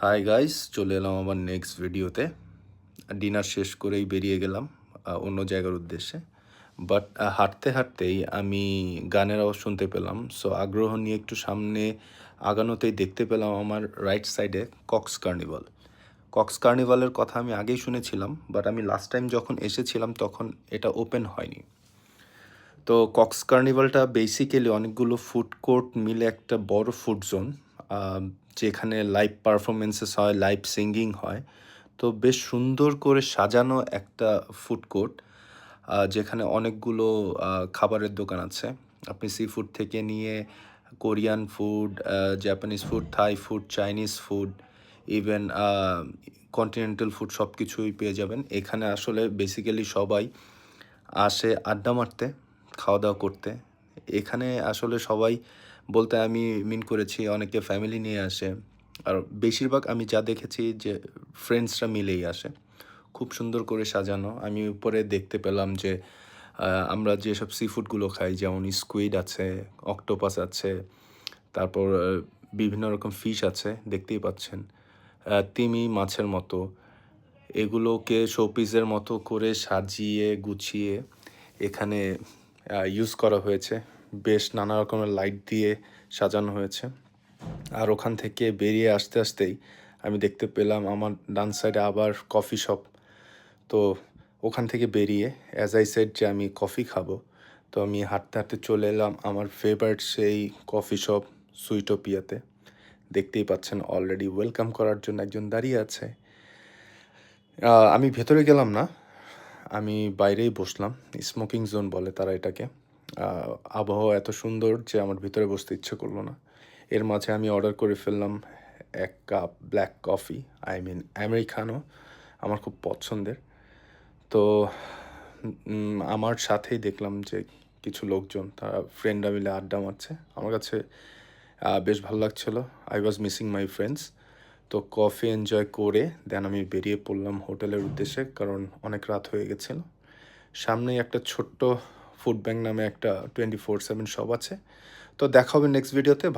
Hi guys, চলে এলাম আমার নেক্সট ভিডিওতে। ডিনার শেষ করেই বেরিয়ে গেলাম অন্য জায়গার উদ্দেশ্যে। বাট হাঁটতে হাঁটতেই আমি গানের আওয়াজ শুনতে পেলাম। সো আগ্রহ নিয়ে একটু সামনে আগানোতেই দেখতে পেলাম আমার রাইট সাইডে কক্স কার্নিভাল। কক্স কার্নিভালের কথা আমি আগেই শুনেছিলাম, বাট আমি লাস্ট টাইম যখন এসেছিলাম তখন এটা ওপেন হয়নি। তো কক্স কার্নিভালটা বেসিক্যালি অনেকগুলো ফুড কোর্ট মিলে একটা বড় ফুড জোন, যেখানে লাইভ পারফরমেন্সেস হয়, লাইভ সিঙ্গিং হয়। তো বেশ সুন্দর করে সাজানো একটা ফুড কোর্ট, যেখানে অনেকগুলো খাবারের দোকান আছে। আপনি সি ফুড থেকে নিয়ে Korean food, Japanese food, Thai food, Chinese food, even continental food সব কিছুই পেয়ে যাবেন। এখানে আসলে বেসিক্যালি সবাই আসে আড্ডা মারতে, খাওয়া দাওয়া করতে। এখানে আসলে সবাই বলতে আমি মিন করেছি অনেকে ফ্যামিলি নিয়ে আসে। আর বেশিরভাগ আমি যা দেখেছি যে ফ্রেন্ডসরা মিলেই আসে। খুব সুন্দর করে সাজানো। আমি উপরে দেখতে পেলাম যে আমরা যেসব সি ফুডগুলো খাই, যেমন স্কুইড আছে, অক্টোপাস আছে, তারপর বিভিন্ন রকম ফিশ আছে, দেখতেই পাচ্ছেন। তিমি মাছের মতো এগুলোকে শোপিসের মতো করে সাজিয়ে গুছিয়ে এখানে ইউজ করা হয়েছে। বেশ নানা রকমের লাইট দিয়ে সাজানো হয়েছে। আর ওখান থেকে বেরিয়ে আসতে আসতেই আমি দেখতে পেলাম আমার ডান সাইডে আবার কফি শপ। তো ওখান থেকে বেরিয়ে অ্যাজ আই সেড যে আমি কফি খাবো, তো আমি হাঁটতে হাঁটতে চলে এলাম আমার ফেভারিট সেই কফি শপ সুইটোপিয়াতে। দেখতেই পাচ্ছেন অলরেডি ওয়েলকাম করার জন্য একজন দাঁড়িয়ে আছে। আমি ভেতরে গেলাম না, আমি বাইরেই বসলাম। স্মোকিং জোন বলে তারা এটাকে। আবহাওয়া এত সুন্দর যে আমার ভিতরে বসতে ইচ্ছে করলো না। এর মাঝে আমি অর্ডার করে ফেললাম 1 cup black coffee, I mean Americano, আমার খুব পছন্দের। তো আমার সাথেই দেখলাম যে কিছু লোকজন, তারা ফ্রেন্ডরা মিলে আড্ডা মারছে। আমার কাছে বেশ ভালো লাগছিলো। I was missing my friends. তো কফি এনজয় করে দেন আমি বেরিয়ে পড়লাম হোটেলের উদ্দেশ্যে, কারণ অনেক রাত হয়ে গেছিলো। সামনেই একটা ছোট্ট ফুড ব্যাংক নামে একটা 24/7 শপ আছে। তো দেখা হবে নেক্সট ভিডিওতে।